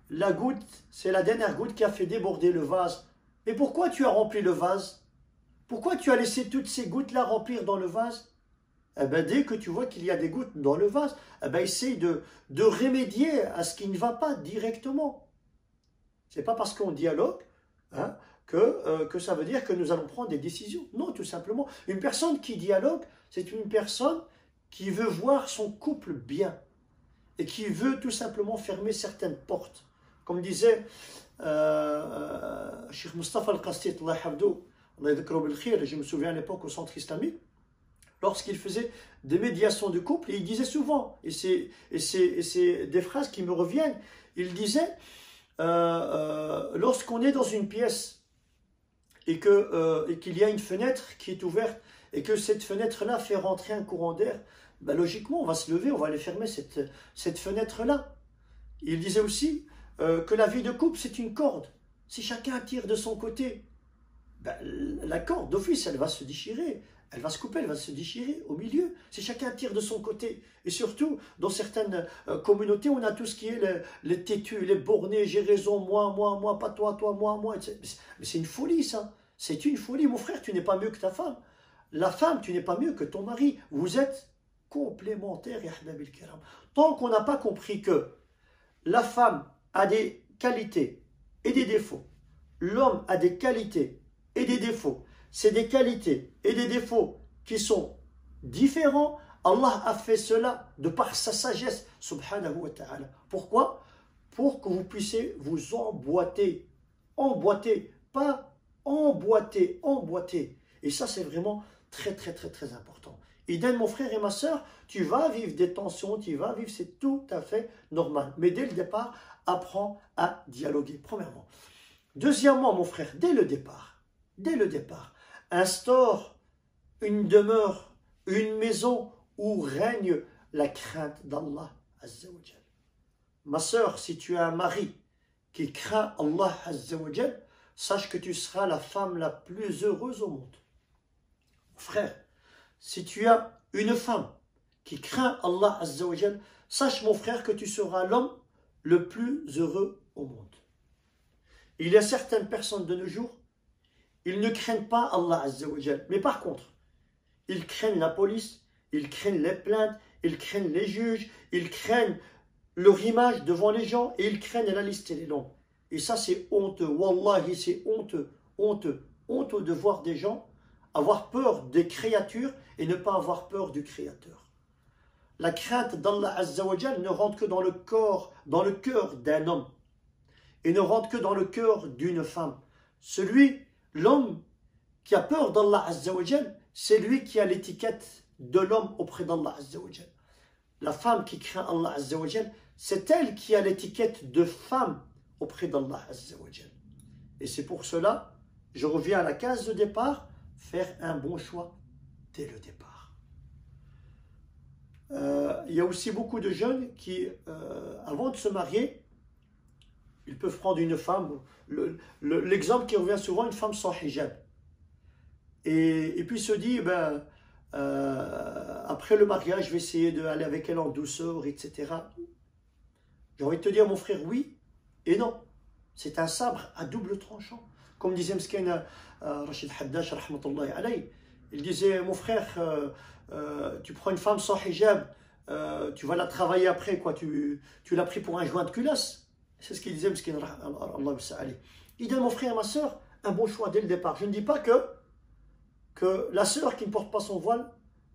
la goutte, c'est la dernière goutte qui a fait déborder le vase. Et pourquoi tu as rempli le vase? Pourquoi tu as laissé toutes ces gouttes-là remplir dans le vase? Eh bien, dès que tu vois qu'il y a des gouttes dans le vase, eh bien, essaye de remédier à ce qui ne va pas directement. Ce n'est pas parce qu'on dialogue hein, que ça veut dire que nous allons prendre des décisions. Non, tout simplement. Une personne qui dialogue, c'est une personne qui veut voir son couple bien et qui veut tout simplement fermer certaines portes. Comme disait Cheikh Mustafa Al-Qastit, je me souviens à l'époque au centre islamique, lorsqu'il faisait des médiations de couple, et il disait souvent, et c'est des phrases qui me reviennent, il disait, lorsqu'on est dans une pièce et qu'il y a une fenêtre qui est ouverte, et que cette fenêtre-là fait rentrer un courant d'air, ben logiquement, on va se lever, on va aller fermer cette fenêtre-là. Il disait aussi que la vie de couple, c'est une corde. Si chacun tire de son côté, ben, la corde, d'office, elle va se déchirer. Elle va se couper, elle va se déchirer au milieu. Si chacun tire de son côté. Et surtout, dans certaines communautés, on a tout ce qui est les têtus, les bornés, j'ai raison, moi, pas toi, moi, etc. Mais c'est une folie, ça. C'est une folie. Mon frère, tu n'es pas mieux que ta femme. La femme, tu n'es pas mieux que ton mari. Vous êtes complémentaires, ya ahbab al-kiram. Tant qu'on n'a pas compris que la femme a des qualités et des défauts, l'homme a des qualités et des défauts, c'est des qualités et des défauts qui sont différents, Allah a fait cela de par sa sagesse, subhanahu wa ta'ala. Pourquoi? Pour que vous puissiez vous emboîter, pas emboîter. Et ça, c'est vraiment très, très, très, très important. Idem, mon frère et ma soeur, tu vas vivre des tensions, c'est tout à fait normal. Mais dès le départ, apprends à dialoguer, premièrement. Deuxièmement, mon frère, dès le départ, instaure une demeure, une maison où règne la crainte d'Allah Azza wa Jal. Ma soeur, si tu as un mari qui craint Allah Azza wa Jal, sache que tu seras la femme la plus heureuse au monde. Frère, si tu as une femme qui craint Allah Azza wa Jal, sache mon frère que tu seras l'homme le plus heureux au monde. Il y a certaines personnes de nos jours, ils ne craignent pas Allah Azza wa Jal, mais par contre, ils craignent la police, ils craignent les plaintes, ils craignent les juges, ils craignent leur image devant les gens et ils craignent la liste et les longs. Et ça c'est honteux, wallahi c'est honteux de voir des gens avoir peur des créatures et ne pas avoir peur du Créateur. La crainte d'Allah Azza wa Jal ne rentre que dans le cœur d'un homme et ne rentre que dans le cœur d'une femme. L'homme qui a peur d'Allah Azza wa Jal, c'est lui qui a l'étiquette de l'homme auprès d'Allah Azza wa Jal. La femme qui craint Allah Azza wa Jal, c'est elle qui a l'étiquette de femme auprès d'Allah Azza wa Jal. Et c'est pour cela, je reviens à la case de départ, faire un bon choix dès le départ. Il y a aussi beaucoup de jeunes qui, avant de se marier, ils peuvent prendre une femme, l'exemple qui revient souvent, une femme sans hijab. Et puis se dit, après le mariage, je vais essayer d'aller avec elle en douceur, etc. J'ai envie de te dire, mon frère, oui et non. C'est un sabre à double tranchant. Comme disait Msken Rachid Haddash, rahmatullahi alayhi, il disait, mon frère, tu prends une femme sans hijab, tu vas la travailler après, quoi. Tu l'as pris pour un joint de culasse. C'est ce qu'il disait, il dit, mon frère et ma soeur, un bon choix dès le départ. Je ne dis pas que la sœur qui ne porte pas son voile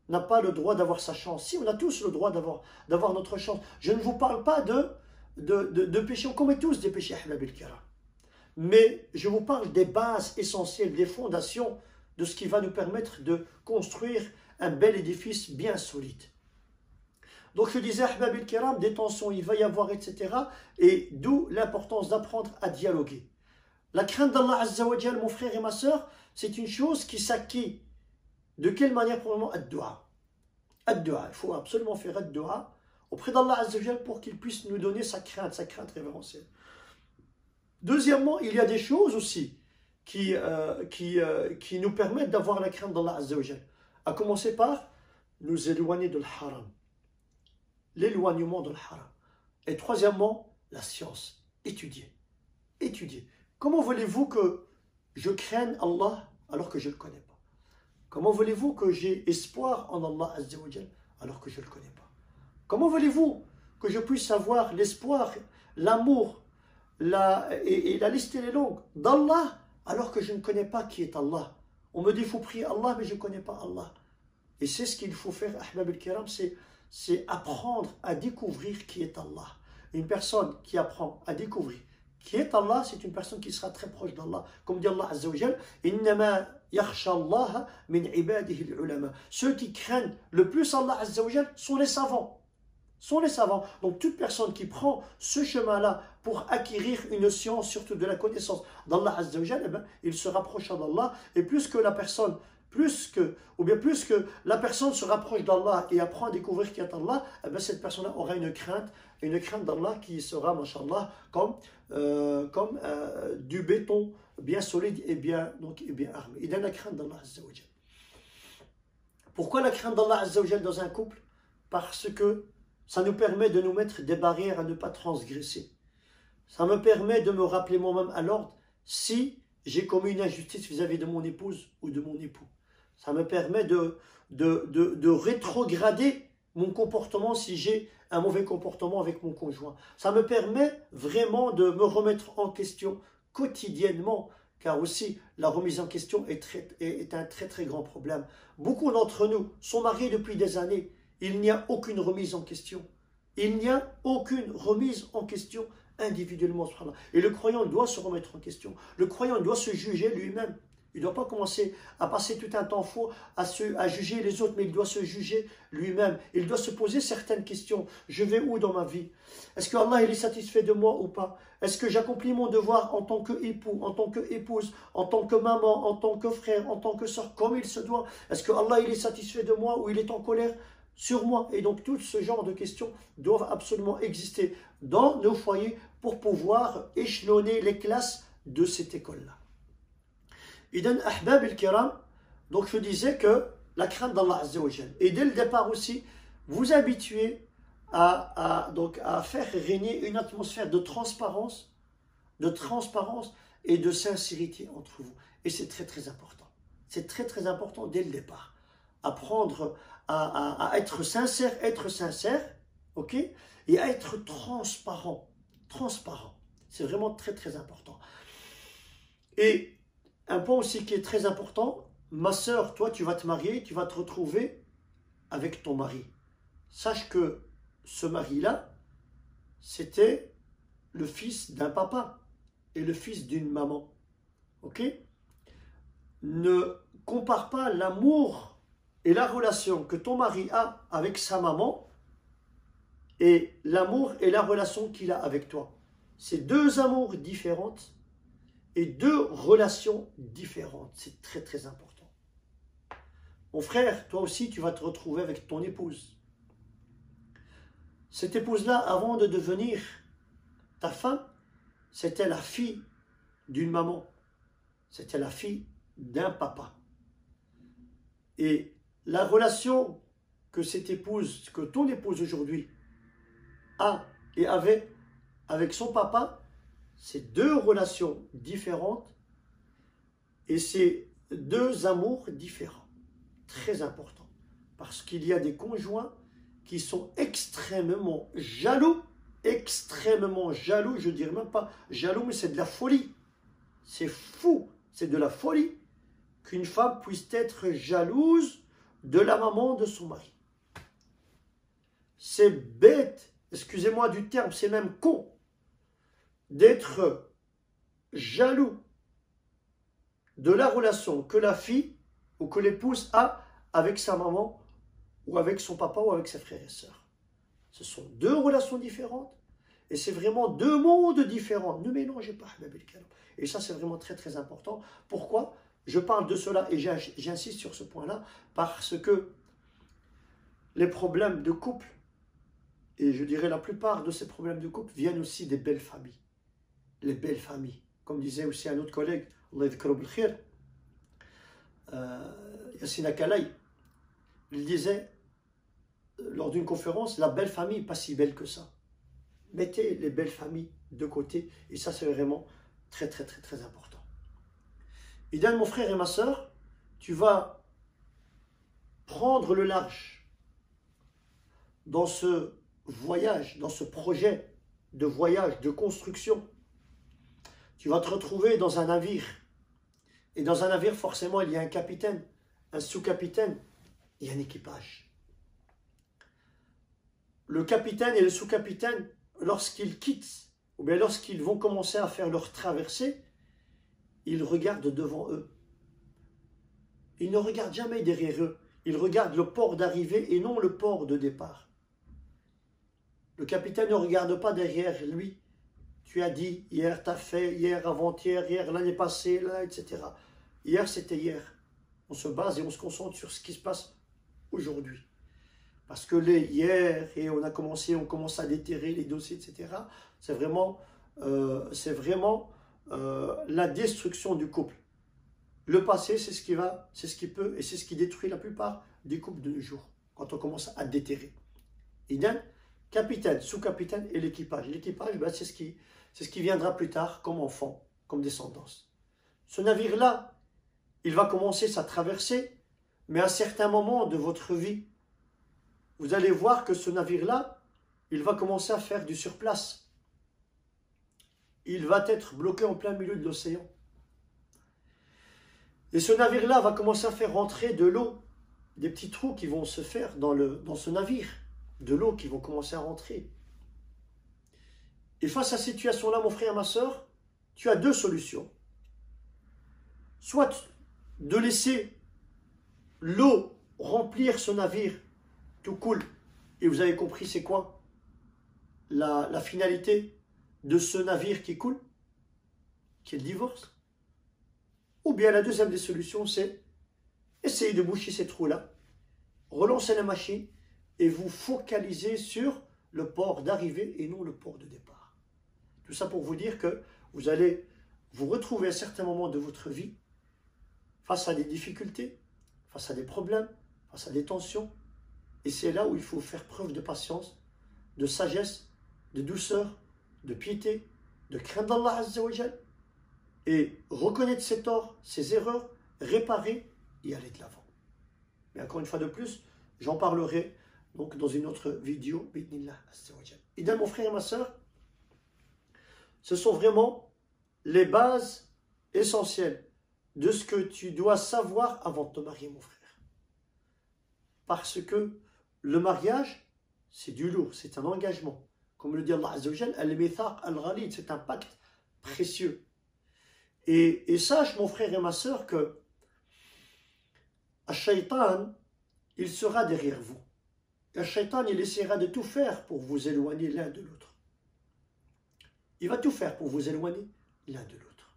n'a pas le droit d'avoir sa chance. Si, on a tous le droit d'avoir notre chance. Je ne vous parle pas de péché. On commet tous des péchés, mais je vous parle des bases essentielles, des fondations de ce qui va nous permettre de construire un bel édifice bien solide. Donc je disais, Ahbab el-Kiram, des tensions, il va y avoir, etc. Et d'où l'importance d'apprendre à dialoguer. La crainte d'Allah Azza wa Jal, mon frère et ma soeur, c'est une chose qui s'acquiert. De quelle manière? Probablement ad-dua. Ad-dua, il faut absolument faire ad-dua auprès d'Allah Azza wa Jal pour qu'il puisse nous donner sa crainte révérentielle. Deuxièmement, il y a des choses aussi qui nous permettent d'avoir la crainte d'Allah Azza wa Jal. À commencer par nous éloigner de l'haram. L'éloignement de l'haram. Et troisièmement, la science. Étudier. Étudier. Comment voulez-vous que je craigne Allah alors que je ne le connais pas? Comment voulez-vous que j'ai espoir en Allah Azza wa Jal alors que je ne le connais pas? Comment voulez-vous que je puisse avoir l'espoir, l'amour, et la liste elle est longue, d'Allah alors que je ne connais pas qui est Allah? On me dit il faut prier Allah mais je ne connais pas Allah. Et c'est ce qu'il faut faire, Ahbab el-Kiram, c'est apprendre à découvrir qui est Allah. Une personne qui apprend à découvrir qui est Allah, c'est une personne qui sera très proche d'Allah. Comme dit Allah Azza wa Jal, Innama yakhsha Allah min ibadihi al-ulama. Ceux qui craignent le plus Allah Azza wa Jal sont les savants. Sont les savants. Donc toute personne qui prend ce chemin-là pour acquérir une science, surtout de la connaissance d'Allah Azza wa Jal, eh ben, il se rapprochera d'Allah. Et plus que la personne la personne se rapproche d'Allah et apprend à découvrir qui est Allah, eh bien cette personne aura une crainte d'Allah qui sera, mashallah, comme du béton bien solide et bien armé. Il a la crainte d'Allah Azza wa Jal. Pourquoi la crainte d'Allah Azza wa Jal dans un couple? Parce que ça nous permet de nous mettre des barrières à ne pas transgresser. Ça me permet de me rappeler moi-même à l'ordre si j'ai commis une injustice vis-à-vis de mon épouse ou de mon époux. Ça me permet de rétrograder mon comportement si j'ai un mauvais comportement avec mon conjoint. Ça me permet vraiment de me remettre en question quotidiennement, car aussi la remise en question est un très très grand problème. Beaucoup d'entre nous sont mariés depuis des années. Il n'y a aucune remise en question. Il n'y a aucune remise en question individuellement. Et le croyant doit se remettre en question. Le croyant doit se juger lui-même. Il ne doit pas commencer à passer tout un temps fou à juger les autres, mais il doit se juger lui-même. Il doit se poser certaines questions. Je vais où dans ma vie? Est-ce que Allah il est satisfait de moi ou pas? Est-ce que j'accomplis mon devoir en tant qu'époux, en tant qu'épouse, en tant que maman, en tant que frère, en tant que soeur, comme il se doit? Est-ce que Allah il est satisfait de moi ou il est en colère sur moi? Et donc tout ce genre de questions doivent absolument exister dans nos foyers pour pouvoir échelonner les classes de cette école-là. Idan Ahbab el-Kiram, donc je disais que la crainte d'Allah Azza wa Jal. Et dès le départ aussi, vous habituez à faire régner une atmosphère de transparence et de sincérité entre vous. Et c'est très très important. C'est très très important dès le départ. Apprendre à être sincère, ok, et à être transparent. C'est vraiment très très important. Et un point aussi qui est très important, ma sœur, toi tu vas te marier, tu vas te retrouver avec ton mari. Sache que ce mari-là, c'était le fils d'un papa et le fils d'une maman. Ok? Ne compare pas l'amour et la relation que ton mari a avec sa maman et l'amour et la relation qu'il a avec toi. C'est deux amours différentes et deux relations différentes. C'est très très important. Mon frère, toi aussi, tu vas te retrouver avec ton épouse. Cette épouse-là, avant de devenir ta femme, c'était la fille d'une maman. C'était la fille d'un papa. Et la relation que cette épouse, que ton épouse aujourd'hui a et avait avec son papa, c'est deux relations différentes et c'est deux amours différents. Très important. Parce qu'il y a des conjoints qui sont extrêmement jaloux, je dirais même pas jaloux, mais c'est de la folie. C'est fou, c'est de la folie qu'une femme puisse être jalouse de la maman de son mari. C'est bête, excusez-moi du terme, c'est même con d'être jaloux de la relation que la fille ou que l'épouse a avec sa maman ou avec son papa ou avec ses frères et sœurs. Ce sont deux relations différentes et c'est vraiment deux mondes différents. Ne mélangez pas Ahbab el-Karam. Et ça, c'est vraiment très très important. Pourquoi je parle de cela et j'insiste sur ce point-là? Parce que les problèmes de couple, et je dirais la plupart de ces problèmes de couple, viennent aussi des belles familles. Les belles familles. Comme disait aussi un autre collègue, Allah yadhkuru bil khir, Yassine Akalay, il disait lors d'une conférence, la belle famille n'est pas si belle que ça. Mettez les belles familles de côté, et ça c'est vraiment très très très très important. Idan, mon frère et ma soeur, tu vas prendre le large dans ce voyage, dans ce projet de voyage, de construction. Tu vas te retrouver dans un navire. Et dans un navire, forcément, il y a un capitaine, un sous-capitaine et un équipage. Le capitaine et le sous-capitaine, lorsqu'ils quittent, ou bien lorsqu'ils vont commencer à faire leur traversée, ils regardent devant eux. Ils ne regardent jamais derrière eux. Ils regardent le port d'arrivée et non le port de départ. Le capitaine ne regarde pas derrière lui. Tu as dit, hier tu as fait, hier avant-hier, hier l'année passée, là, etc. Hier c'était hier. On se base et on se concentre sur ce qui se passe aujourd'hui. Parce que les hier, et on commence à déterrer les dossiers, etc. C'est vraiment la destruction du couple. Le passé, c'est ce qui peut et c'est ce qui détruit la plupart des couples de nos jours. Quand on commence à déterrer. Idan, capitaine, sous-capitaine et l'équipage. L'équipage, ben, c'est ce qui viendra plus tard comme enfant, comme descendance. Ce navire-là, il va commencer sa traversée, mais à un certain moment de votre vie, vous allez voir que ce navire-là, il va commencer à faire du surplace. Il va être bloqué en plein milieu de l'océan. Et ce navire-là va commencer à faire rentrer de l'eau, des petits trous qui vont se faire dans ce navire, de l'eau qui vont commencer à rentrer. Et face à cette situation-là, mon frère et ma soeur, tu as deux solutions. Soit de laisser l'eau remplir ce navire, tout cool. Et vous avez compris c'est quoi la finalité de ce navire qui coule, qui est le divorce. Ou bien la deuxième des solutions, c'est essayer de boucher ces trous-là, relancer la machine et vous focaliser sur le port d'arrivée et non le port de départ. Tout ça pour vous dire que vous allez vous retrouver à certains moments de votre vie face à des difficultés, face à des problèmes, face à des tensions. Et c'est là où il faut faire preuve de patience, de sagesse, de douceur, de piété, de crainte d'Allah Azza wa Jal, et reconnaître ses torts, ses erreurs, réparer et aller de l'avant. Mais encore une fois de plus, j'en parlerai donc dans une autre vidéo. Et bien mon frère et ma soeur, ce sont vraiment les bases essentielles de ce que tu dois savoir avant de te marier, mon frère. Parce que le mariage, c'est du lourd, c'est un engagement. Comme le dit Allah Azza wa Jal, al-mithaq al-ghalid, c'est un pacte précieux. Et sache, mon frère et ma soeur, que Ash-Shaytan, il sera derrière vous. Et Ash-Shaytan, il essaiera de tout faire pour vous éloigner l'un de l'autre. Il va tout faire pour vous éloigner l'un de l'autre.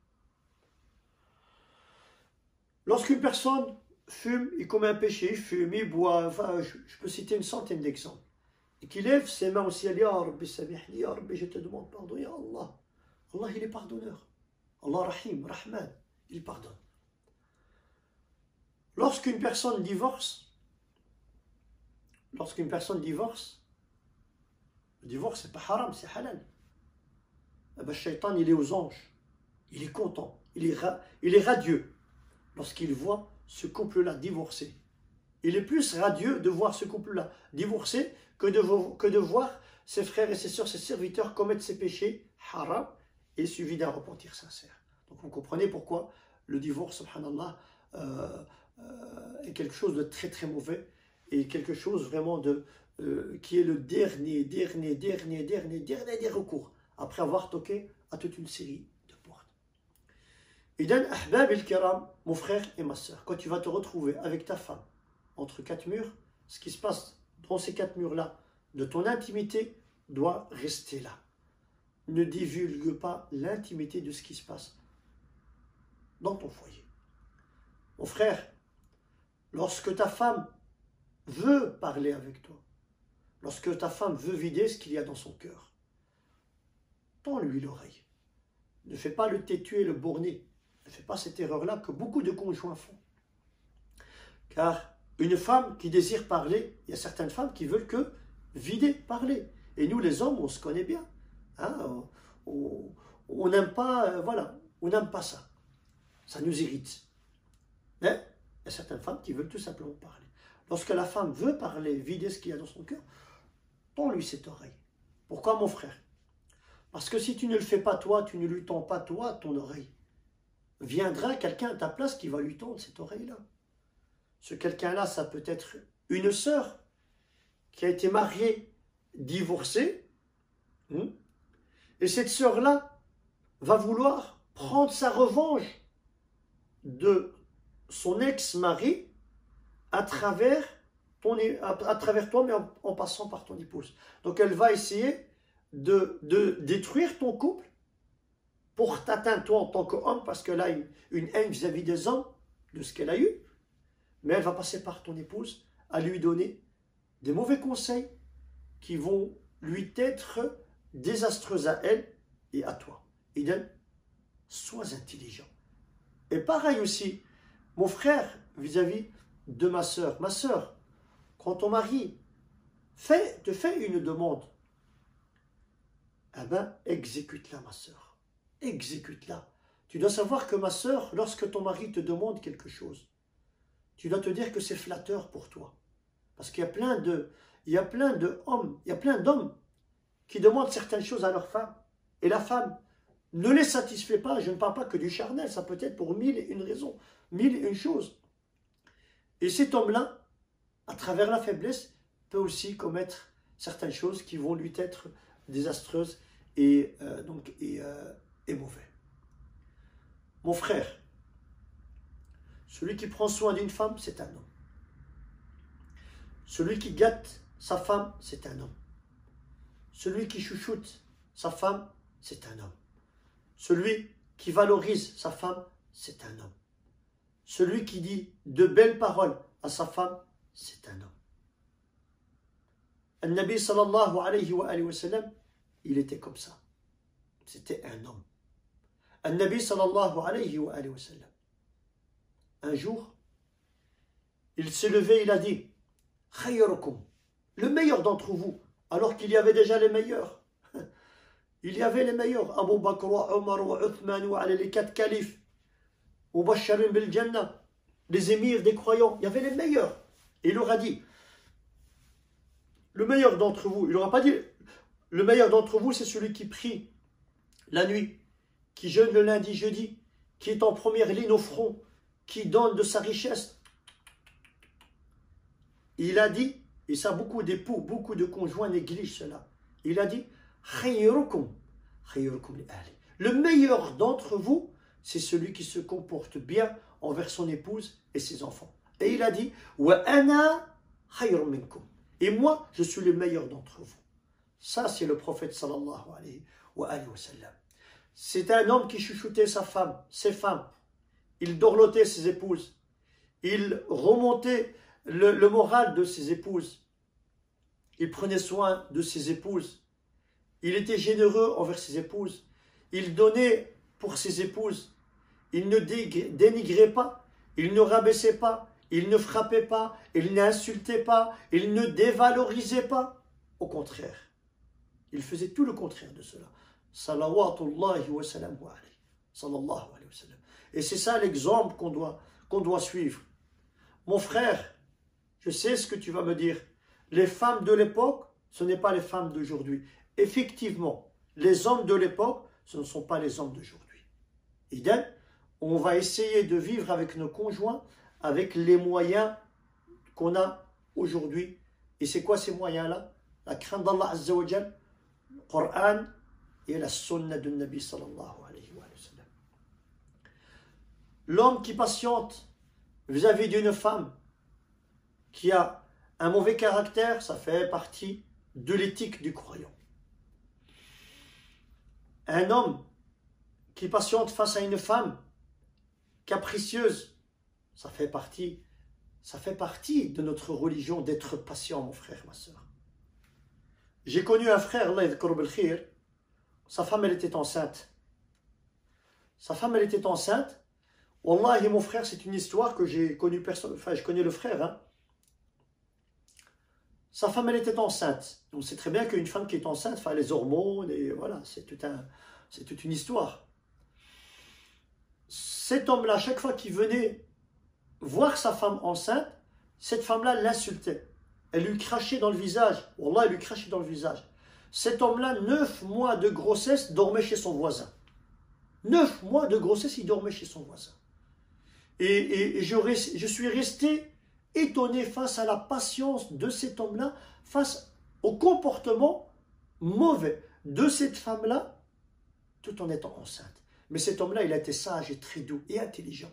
Lorsqu'une personne fume, il commet un péché, il fume, il boit, enfin, je peux citer une centaine d'exemples, et qu'il lève ses mains au ciel, Ya Rabbi samihni, Ya Rabbi, je te demande pardon, Ya Allah. Allah, il est pardonneur. Allah Rahim, Rahman, il pardonne. Lorsqu'une personne divorce, le divorce c'est pas haram, c'est halal. Le shaitan, il est aux anges, il est content, il est radieux lorsqu'il voit ce couple-là divorcé. il est plus radieux de voir ce couple-là divorcé que de voir ses frères et ses sœurs, ses serviteurs commettre ces péchés haram et suivi d'un repentir sincère. Donc vous comprenez pourquoi le divorce, subhanallah, est quelque chose de très très mauvais et quelque chose vraiment qui est le dernier des recours après avoir toqué à toute une série de portes. Idan ahbab al-kiram, mon frère et ma soeur, quand tu vas te retrouver avec ta femme entre quatre murs, ce qui se passe dans ces quatre murs-là de ton intimité doit rester là. Ne divulgue pas l'intimité de ce qui se passe dans ton foyer. Mon frère, lorsque ta femme veut parler avec toi, lorsque ta femme veut vider ce qu'il y a dans son cœur, tends-lui l'oreille. Ne fais pas le têtu et le borné. Ne fais pas cette erreur-là que beaucoup de conjoints font. Car une femme qui désire parler, il y a certaines femmes qui veulent que vider, parler. Et nous les hommes, on se connaît bien. Hein, on n'aime pas, voilà, on n'aime pas ça. Ça nous irrite. Mais il y a certaines femmes qui veulent tout simplement parler. Lorsque la femme veut parler, vider ce qu'il y a dans son cœur, tends-lui cette oreille. Pourquoi, mon frère? Parce que si tu ne le fais pas toi, tu ne lui tends pas toi ton oreille, viendra quelqu'un à ta place qui va lui tendre cette oreille-là. Ce quelqu'un-là, ça peut être une sœur qui a été mariée, divorcée, et cette sœur-là va vouloir prendre sa revanche de son ex-mari à travers toi, mais en passant par ton épouse. Donc elle va essayer de détruire ton couple pour t'atteindre toi en tant qu'homme, parce qu'elle a une haine vis-à-vis des hommes, de ce qu'elle a eu, mais elle va passer par ton épouse à lui donner des mauvais conseils qui vont lui être désastreux à elle et à toi. Idem, sois intelligent. Et pareil aussi, mon frère, vis-à-vis de ma sœur. Ma sœur, quand ton mari te fait une demande, eh bien, exécute-la, ma sœur. Exécute-la. Tu dois savoir que, ma sœur, lorsque ton mari te demande quelque chose, tu dois te dire que c'est flatteur pour toi. Parce qu'il y a plein d'hommes qui demandent certaines choses à leur femme. Et la femme ne les satisfait pas. Je ne parle pas que du charnel, ça peut être pour 1001 raisons, 1001 choses. Et cet homme-là, à travers la faiblesse, peut aussi commettre certaines choses qui vont lui être désastreuses et mauvais. Mon frère, celui qui prend soin d'une femme, c'est un homme. Celui qui gâte sa femme, c'est un homme. Celui qui chouchoute sa femme, c'est un homme. Celui qui valorise sa femme, c'est un homme. Celui qui dit de belles paroles à sa femme, c'est un homme. An-Nabi sallallahu alayhi wa sallam, il était comme ça. C'était un homme. An-Nabi sallallahu alayhi wa sallam. Un jour, il s'est levé, il a dit Khayrukum, le meilleur d'entre vous, alors qu'il y avait déjà les meilleurs. Il y avait les meilleurs, Abu Bakr, Omar, Uthman, les quatre califes, Mubasharin bil Jannah, les émirs des croyants, il y avait les meilleurs. Et il leur a dit le meilleur d'entre vous, il n'aura pas dit le meilleur d'entre vous, c'est celui qui prie la nuit, qui jeûne le lundi, jeudi, qui est en première ligne au front, qui donne de sa richesse. Il a dit, et ça beaucoup d'époux, beaucoup de conjoints négligent cela, il a dit khayrukum, khayrukum li ahli. Le meilleur d'entre vous, c'est celui qui se comporte bien envers son épouse et ses enfants. Et il a dit wa ana khayrum minkum. Et moi, je suis le meilleur d'entre vous. Ça, c'est le prophète sallallahu alayhi wa sallam. C'est un homme qui chuchotait sa femme, ses femmes. Il dorlotait ses épouses. Il remontait le moral de ses épouses. Il prenait soin de ses épouses. Il était généreux envers ses épouses. Il donnait pour ses épouses. Il ne dénigrait pas. Il ne rabaissait pas. Il ne frappait pas. Il n'insultait pas. Il ne dévalorisait pas. Au contraire, il faisait tout le contraire de cela. Salawatullahi wa salamu alayhi. Sallallahu alayhi wa sallam. Et c'est ça l'exemple qu'on doit suivre. Mon frère, Je sais ce que tu vas me dire. Les femmes de l'époque, ce n'est pas les femmes d'aujourd'hui. Effectivement, les hommes de l'époque, ce ne sont pas les hommes d'aujourd'hui. Idem, on va essayer de vivre avec nos conjoints avec les moyens qu'on a aujourd'hui. Et c'est quoi ces moyens-là? La crainte d'Allah Azza wa Jal, le Coran et la sunna du Nabi sallallahu alayhi wa sallam. L'homme qui patiente vis-à-vis d'une femme qui a un mauvais caractère, ça fait partie de l'éthique du croyant. Un homme qui patiente face à une femme capricieuse, ça fait partie de notre religion d'être patient, mon frère, ma soeur. J'ai connu un frère, Allah yadhkur bil khir, sa femme elle était enceinte. Sa femme elle était enceinte. Wallahi mon frère, c'est une histoire que j'ai connue personne, enfin je connais le frère. Hein. Sa femme elle était enceinte. On sait très bien qu'une femme qui est enceinte, enfin les hormones, et voilà, c'est toute une histoire. Cet homme-là, chaque fois qu'il venait voir sa femme enceinte, cette femme-là l'insultait. Elle lui crachait dans le visage. Wallah, elle lui crachait dans le visage. Cet homme-là, 9 mois de grossesse, dormait chez son voisin. 9 mois de grossesse, il dormait chez son voisin. Et je suis resté étonné face à la patience de cet homme-là, face au comportement mauvais de cette femme-là, tout en étant enceinte. Mais cet homme-là, il a été sage et très doux et intelligent.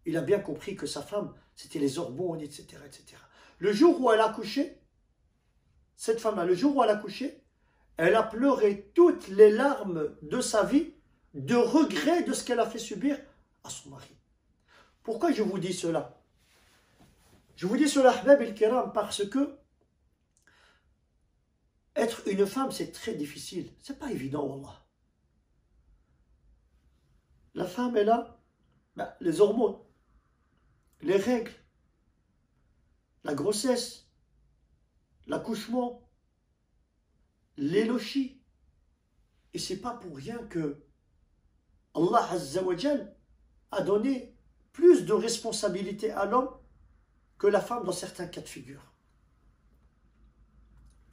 Il a bien compris que sa femme, c'était les hormones, etc., etc. Le jour où elle a couché, cette femme-là, le jour où elle a couché, elle a pleuré toutes les larmes de sa vie, de regret de ce qu'elle a fait subir à son mari. Pourquoi je vous dis cela? Je vous dis cela, Ahbab el-Kiram, parce que être une femme, c'est très difficile. C'est pas évident, Wallah. La femme, elle a les hormones, les règles, la grossesse, l'accouchement, l'élochi. Et c'est pas pour rien que Allah Azza wa Jal a donné plus de responsabilité à l'homme que la femme dans certains cas de figure.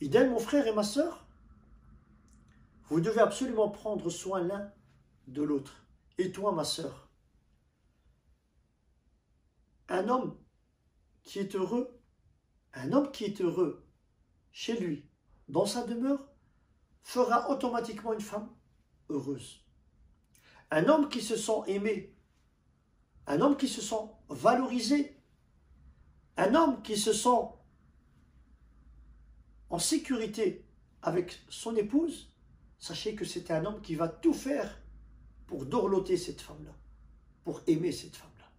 Idem, mon frère et ma soeur, vous devez absolument prendre soin l'un de l'autre. Et toi, ma soeur, un homme qui est heureux chez lui, dans sa demeure, fera automatiquement une femme heureuse. Un homme qui se sent aimé, un homme qui se sent valorisé, un homme qui se sent en sécurité avec son épouse, sachez que c'est un homme qui va tout faire pour dorloter cette femme-là, pour aimer cette femme-là.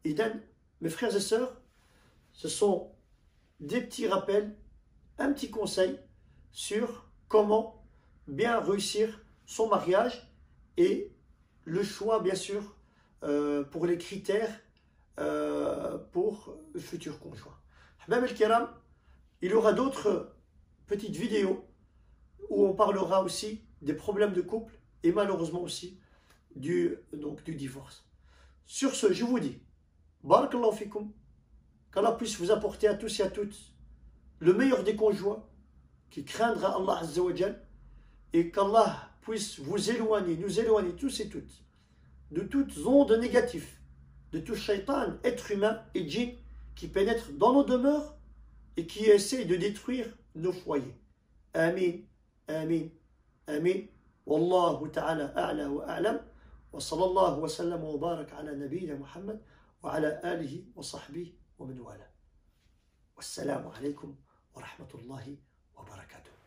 Idem, mes frères et sœurs, ce sont des petits rappels, un petit conseil sur comment bien réussir son mariage et le choix, bien sûr, pour les critères pour le futur conjoint. Ahbab el-Kiram, il y aura d'autres petites vidéos où on parlera aussi des problèmes de couple et malheureusement aussi du divorce. Sur ce, je vous dis, Barakallahu fikum, qu'Allah puisse vous apporter à tous et à toutes le meilleur des conjoints, qui craindra Allah Azza wa Jal, et qu'Allah puisse vous éloigner, nous éloigner tous et toutes, de toutes ondes négatives, de tout shaitan, être humain et djinn, qui pénètre dans nos demeures et qui essaie de détruire nos foyers. Amin, amin, amin. Wallahu ta'ala a'la wa a'lam. Wa sallallahu wa sallam wa barak ala nabiyyina Muhammad wa ala alihi wa sahbihi wa man wala. Wassalamu alaykum wa rahmatullahi wa barakatuh.